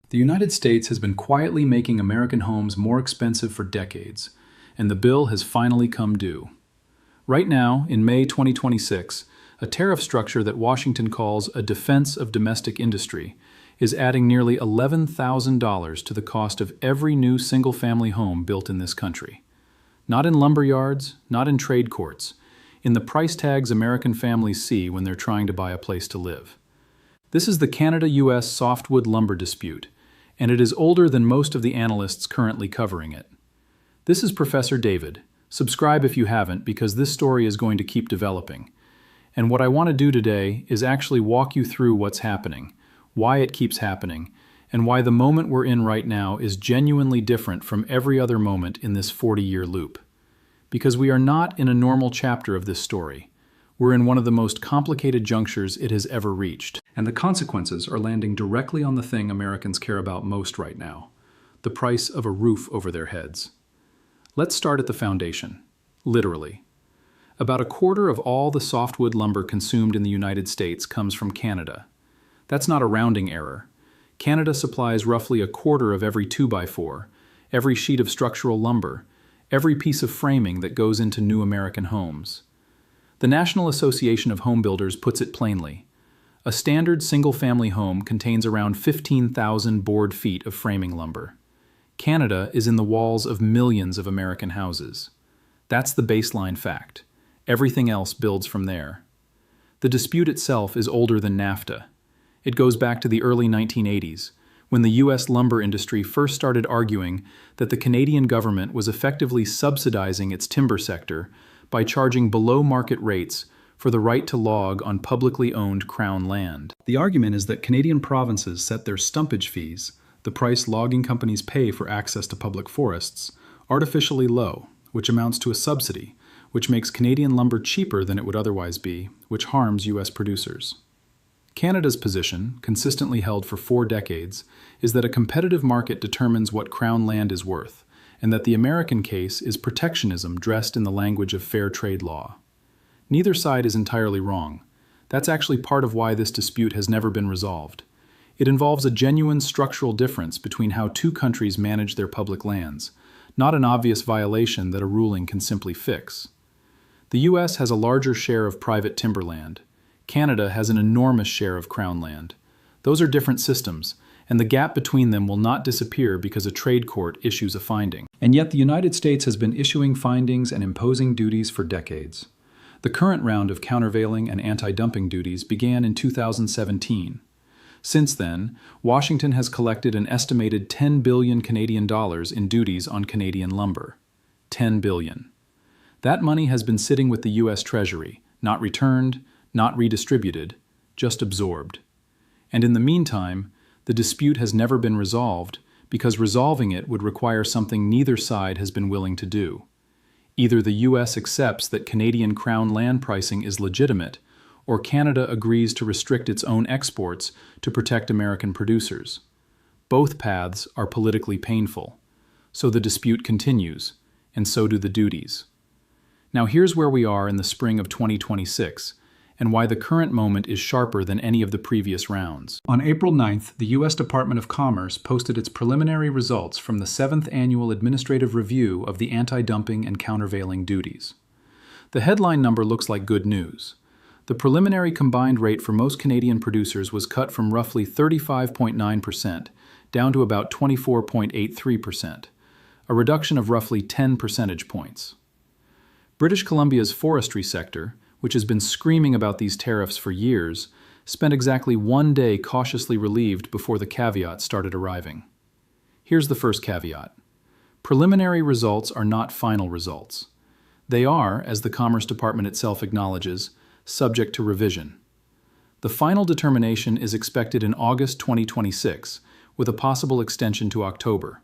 The United States has been quietly making American homes more expensive for decades, and the bill has finally come due. Right now, in May 2026, a tariff structure that Washington calls a defense of domestic industry is adding nearly $11,000 to the cost of every new single-family home built in this country. Not in lumber yards, not in trade courts, in the price tags American families see when they're trying to buy a place to live. This is the Canada-US softwood lumber dispute, and it is older than most of the analysts currently covering it. This is Professor David. Subscribe if you haven't, because this story is going to keep developing. And what I want to do today is actually walk you through what's happening, why it keeps happening, and why the moment we're in right now is genuinely different from every other moment in this 40-year loop. Because we are not in a normal chapter of this story. We're in one of the most complicated junctures it has ever reached. And the consequences are landing directly on the thing Americans care about most right now, the price of a roof over their heads. Let's start at the foundation, literally. About a quarter of all the softwood lumber consumed in the United States comes from Canada. That's not a rounding error. Canada supplies roughly a quarter of every 2x4, every sheet of structural lumber, every piece of framing that goes into new American homes. The National Association of Home Builders puts it plainly. A standard single-family home contains around 15,000 board feet of framing lumber. Canada is in the walls of millions of American houses. That's the baseline fact. Everything else builds from there. The dispute itself is older than NAFTA. It goes back to the early 1980s, when the U.S. lumber industry first started arguing that the Canadian government was effectively subsidizing its timber sector by charging below-market rates for the right to log on publicly owned Crown land. The argument is that Canadian provinces set their stumpage fees, the price logging companies pay for access to public forests, artificially low, which amounts to a subsidy, which makes Canadian lumber cheaper than it would otherwise be, which harms U.S. producers. Canada's position, consistently held for 4 decades, is that a competitive market determines what Crown land is worth, and that the American case is protectionism dressed in the language of fair trade law. Neither side is entirely wrong. That's actually part of why this dispute has never been resolved. It involves a genuine structural difference between how two countries manage their public lands, not an obvious violation that a ruling can simply fix. The U.S. has a larger share of private timberland. Canada has an enormous share of Crown land. Those are different systems, and the gap between them will not disappear because a trade court issues a finding. And yet the United States has been issuing findings and imposing duties for decades. The current round of countervailing and anti-dumping duties began in 2017. Since then, Washington has collected an estimated 10 billion Canadian dollars in duties on Canadian lumber. 10 billion. That money has been sitting with the U.S. Treasury, not returned, not redistributed, just absorbed. And in the meantime, the dispute has never been resolved because resolving it would require something neither side has been willing to do. Either the U.S. accepts that Canadian Crown land pricing is legitimate, or Canada agrees to restrict its own exports to protect American producers. Both paths are politically painful. So the dispute continues, and so do the duties. Now here's where we are in the spring of 2026, and why the current moment is sharper than any of the previous rounds. On April 9th, the U.S. Department of Commerce posted its preliminary results from the 7th Annual Administrative Review of the Anti-Dumping and Countervailing Duties. The headline number looks like good news. The preliminary combined rate for most Canadian producers was cut from roughly 35.9% down to about 24.83%, a reduction of roughly 10 percentage points. British Columbia's forestry sector, which has been screaming about these tariffs for years, spent exactly 1 day cautiously relieved before the caveats started arriving. Here's the first caveat. Preliminary results are not final results. They are, as the Commerce Department itself acknowledges, subject to revision. The final determination is expected in August 2026, with a possible extension to October.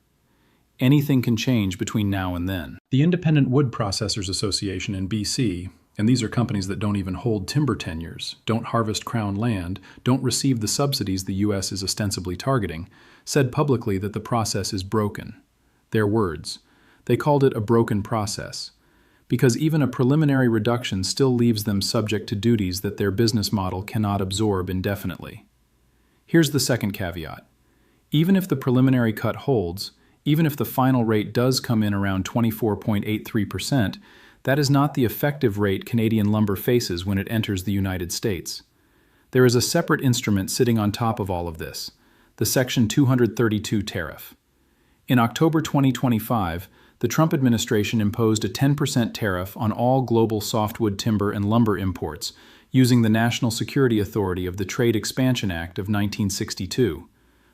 Anything can change between now and then. The Independent Wood Processors Association in BC, and these are companies that don't even hold timber tenures, don't harvest Crown land, don't receive the subsidies the U.S. is ostensibly targeting, said publicly that the process is broken. Their words. They called it a broken process, because even a preliminary reduction still leaves them subject to duties that their business model cannot absorb indefinitely. Here's the second caveat. Even if the preliminary cut holds, even if the final rate does come in around 24.83%, that is not the effective rate Canadian lumber faces when it enters the United States. There is a separate instrument sitting on top of all of this, the Section 232 tariff. In October 2025, the Trump administration imposed a 10% tariff on all global softwood timber and lumber imports using the National Security Authority of the Trade Expansion Act of 1962,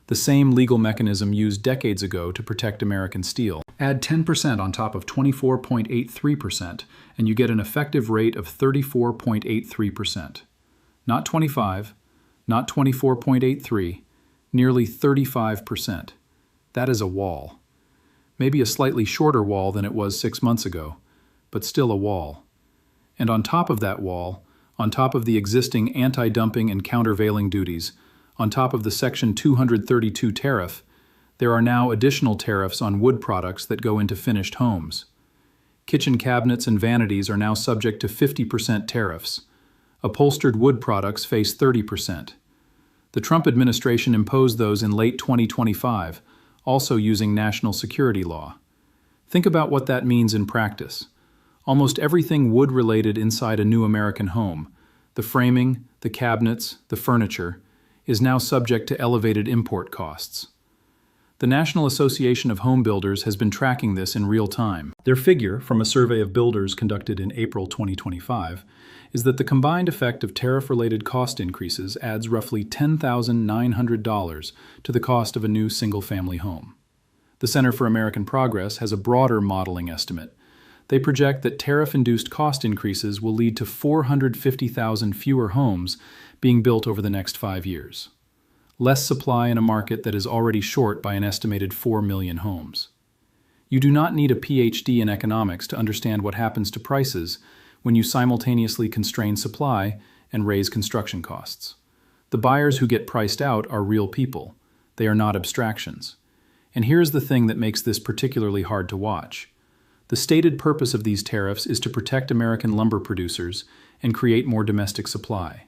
the same legal mechanism used decades ago to protect American steel. Add 10% on top of 24.83%, and you get an effective rate of 34.83%. Not 25, not 24.83, nearly 35%. That is a wall. Maybe a slightly shorter wall than it was 6 months ago, but still a wall. And on top of that wall, on top of the existing anti-dumping and countervailing duties, on top of the Section 232 tariff, there are now additional tariffs on wood products that go into finished homes. Kitchen cabinets and vanities are now subject to 50% tariffs. Upholstered wood products face 30%. The Trump administration imposed those in late 2025, also using national security law. Think about what that means in practice. Almost everything wood-related inside a new American home, the framing, the cabinets, the furniture, is now subject to elevated import costs. The National Association of Home Builders has been tracking this in real time. Their figure, from a survey of builders conducted in April 2025, is that the combined effect of tariff-related cost increases adds roughly $10,900 to the cost of a new single-family home. The Center for American Progress has a broader modeling estimate. They project that tariff-induced cost increases will lead to 450,000 fewer homes being built over the next 5 years. Less supply in a market that is already short by an estimated 4 million homes. You do not need a PhD in economics to understand what happens to prices when you simultaneously constrain supply and raise construction costs. The buyers who get priced out are real people. They are not abstractions. And here's the thing that makes this particularly hard to watch. The stated purpose of these tariffs is to protect American lumber producers and create more domestic supply.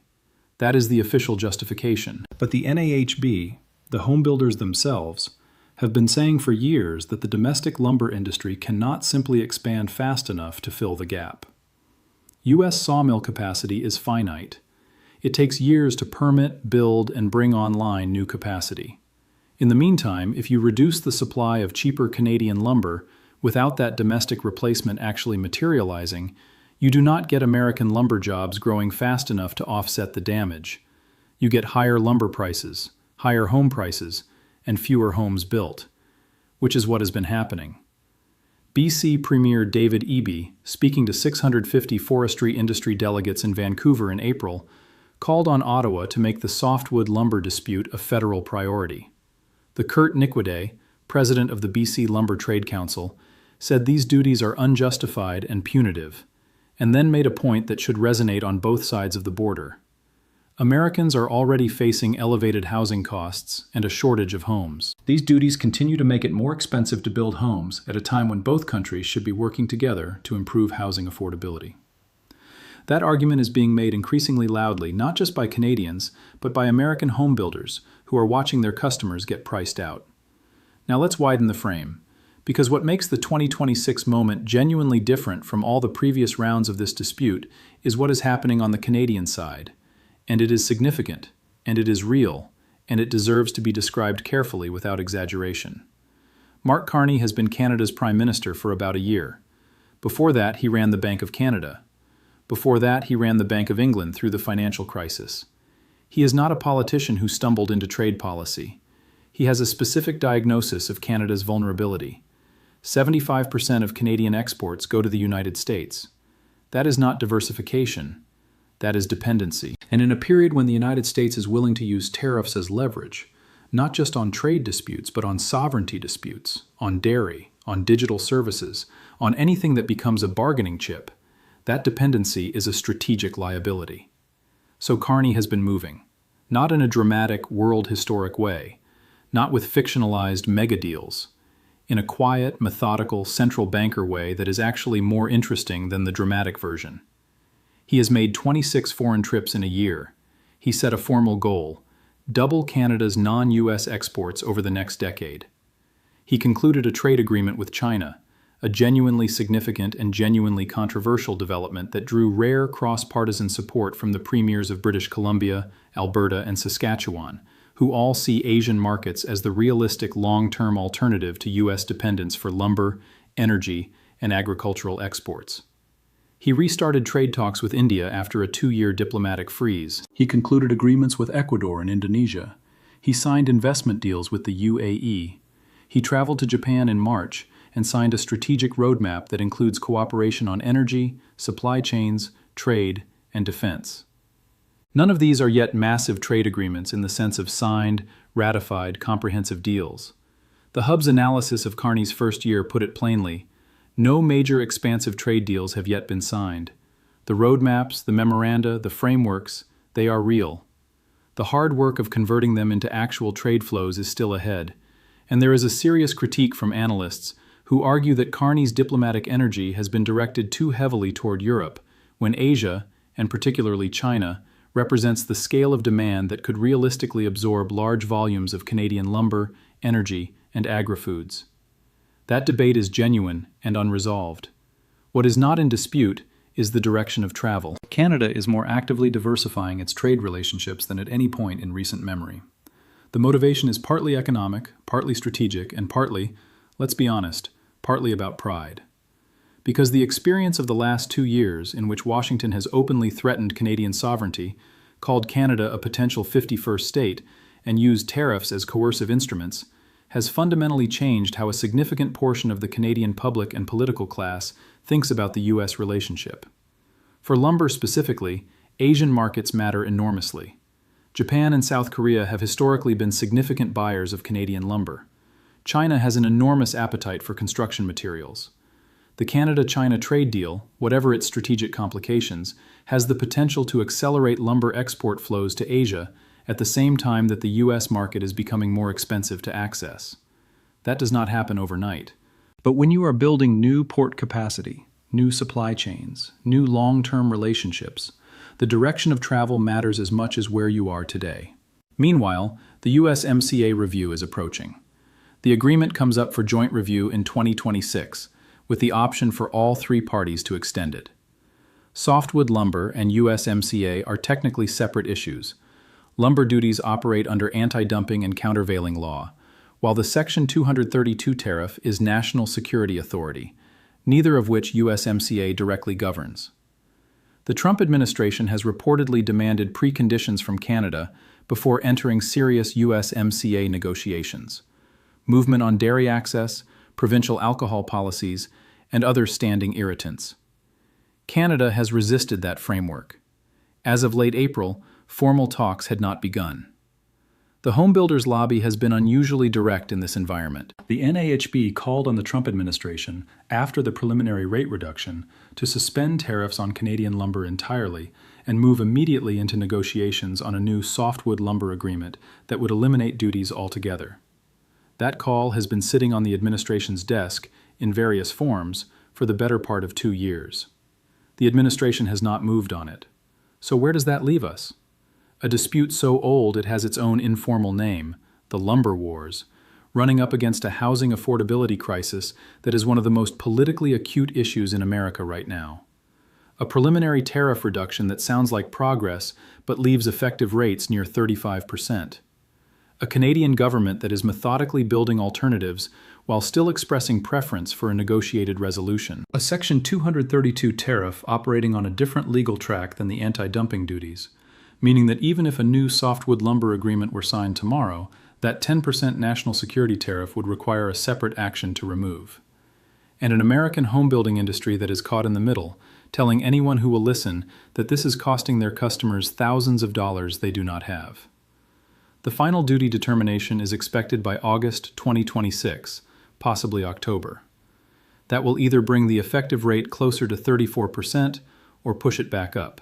That is the official justification. But the NAHB, the home builders themselves, have been saying for years that the domestic lumber industry cannot simply expand fast enough to fill the gap. U.S. sawmill capacity is finite. It takes years to permit, build, and bring online new capacity. In the meantime, if you reduce the supply of cheaper Canadian lumber without that domestic replacement actually materializing, you do not get American lumber jobs growing fast enough to offset the damage. You get higher lumber prices, higher home prices, and fewer homes built, which is what has been happening. BC Premier David Eby, speaking to 650 forestry industry delegates in Vancouver in April, called on Ottawa to make the softwood lumber dispute a federal priority. The Kurt Nickwede, president of the BC Lumber Trade Council, said these duties are unjustified and punitive, and then made a point that should resonate on both sides of the border. Americans are already facing elevated housing costs and a shortage of homes. These duties continue to make it more expensive to build homes at a time when both countries should be working together to improve housing affordability. That argument is being made increasingly loudly, not just by Canadians, but by American home builders who are watching their customers get priced out. Now let's widen the frame, because what makes the 2026 moment genuinely different from all the previous rounds of this dispute is what is happening on the Canadian side. And it is significant, and it is real, and it deserves to be described carefully without exaggeration. Mark Carney has been Canada's Prime Minister for about a year. Before that, he ran the Bank of Canada. Before that, he ran the Bank of England through the financial crisis. He is not a politician who stumbled into trade policy. He has a specific diagnosis of Canada's vulnerability. 75% of Canadian exports go to the United States. That is not diversification. That is dependency. And in a period when the United States is willing to use tariffs as leverage, not just on trade disputes, but on sovereignty disputes, on dairy, on digital services, on anything that becomes a bargaining chip, that dependency is a strategic liability. So Carney has been moving, not in a dramatic, world-historic way, not with fictionalized mega deals, in a quiet, methodical, central banker way that is actually more interesting than the dramatic version. He has made 26 foreign trips in a year. He set a formal goal, double Canada's non-US exports over the next decade. He concluded a trade agreement with China, a genuinely significant and genuinely controversial development that drew rare cross-partisan support from the premiers of British Columbia, Alberta, and Saskatchewan, who all see Asian markets as the realistic long-term alternative to U.S. dependence for lumber, energy, and agricultural exports. He restarted trade talks with India after a 2-year diplomatic freeze. He concluded agreements with Ecuador and Indonesia. He signed investment deals with the UAE. He traveled to Japan in March and signed a strategic roadmap that includes cooperation on energy, supply chains, trade, and defense. None of these are yet massive trade agreements in the sense of signed, ratified, comprehensive deals. The Hub's analysis of Carney's first year put it plainly: no major expansive trade deals have yet been signed. The roadmaps, the memoranda, the frameworks, they are real. The hard work of converting them into actual trade flows is still ahead, and there is a serious critique from analysts who argue that Carney's diplomatic energy has been directed too heavily toward Europe, when Asia, and particularly China, represents the scale of demand that could realistically absorb large volumes of Canadian lumber, energy, and agri-foods. That debate is genuine and unresolved. What is not in dispute is the direction of travel. Canada is more actively diversifying its trade relationships than at any point in recent memory. The motivation is partly economic, partly strategic, and partly, let's be honest, partly about pride. Because the experience of the last 2 years, in which Washington has openly threatened Canadian sovereignty, called Canada a potential 51st state, and used tariffs as coercive instruments, has fundamentally changed how a significant portion of the Canadian public and political class thinks about the U.S. relationship. For lumber specifically, Asian markets matter enormously. Japan and South Korea have historically been significant buyers of Canadian lumber. China has an enormous appetite for construction materials. The Canada-China trade deal, whatever its strategic complications, has the potential to accelerate lumber export flows to Asia at the same time that the U.S. market is becoming more expensive to access. That does not happen overnight. But when you are building new port capacity, new supply chains, new long-term relationships, the direction of travel matters as much as where you are today. Meanwhile, the USMCA review is approaching. The agreement comes up for joint review in 2026, with the option for all 3 parties to extend it. Softwood lumber and USMCA are technically separate issues. Lumber duties operate under anti-dumping and countervailing law, while the Section 232 tariff is national security authority, neither of which USMCA directly governs. The Trump administration has reportedly demanded preconditions from Canada before entering serious USMCA negotiations: movement on dairy access, provincial alcohol policies, and other standing irritants. Canada has resisted that framework. As of late April, formal talks had not begun. The homebuilders lobby has been unusually direct in this environment. The NAHB called on the Trump administration, after the preliminary rate reduction, to suspend tariffs on Canadian lumber entirely and move immediately into negotiations on a new softwood lumber agreement that would eliminate duties altogether. That call has been sitting on the administration's desk, in various forms, for the better part of 2 years. The administration has not moved on it. So where does that leave us? A dispute so old it has its own informal name, the lumber wars, running up against a housing affordability crisis that is one of the most politically acute issues in America right now. A preliminary tariff reduction that sounds like progress but leaves effective rates near 35%. A Canadian government that is methodically building alternatives while still expressing preference for a negotiated resolution. A Section 232 tariff operating on a different legal track than the anti-dumping duties, meaning that even if a new softwood lumber agreement were signed tomorrow, that 10% national security tariff would require a separate action to remove. And an American homebuilding industry that is caught in the middle, telling anyone who will listen that this is costing their customers thousands of dollars they do not have. The final duty determination is expected by August 2026, possibly October. That will either bring the effective rate closer to 34% or push it back up.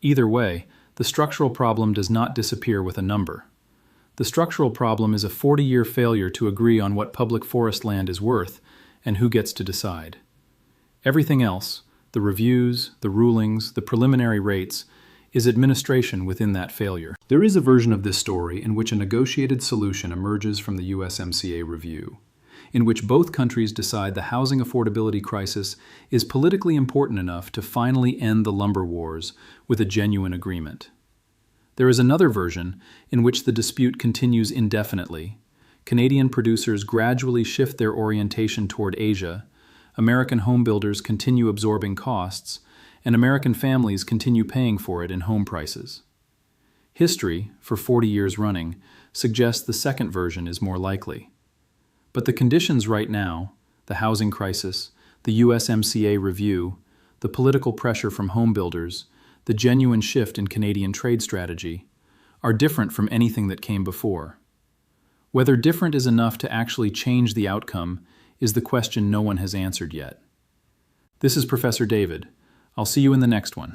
Either way, the structural problem does not disappear with a number. The structural problem is a 40-year failure to agree on what public forest land is worth and who gets to decide. Everything else, the reviews, the rulings, the preliminary rates, is administration within that failure. There is a version of this story in which a negotiated solution emerges from the USMCA review, in which both countries decide the housing affordability crisis is politically important enough to finally end the lumber wars with a genuine agreement. There is another version in which the dispute continues indefinitely. Canadian producers gradually shift their orientation toward Asia, American homebuilders continue absorbing costs, and American families continue paying for it in home prices. History, for 40 years running, suggests the second version is more likely. But the conditions right now, the housing crisis, the USMCA review, the political pressure from homebuilders, the genuine shift in Canadian trade strategy, are different from anything that came before. Whether different is enough to actually change the outcome is the question no one has answered yet. This is Professor David. I'll see you in the next one.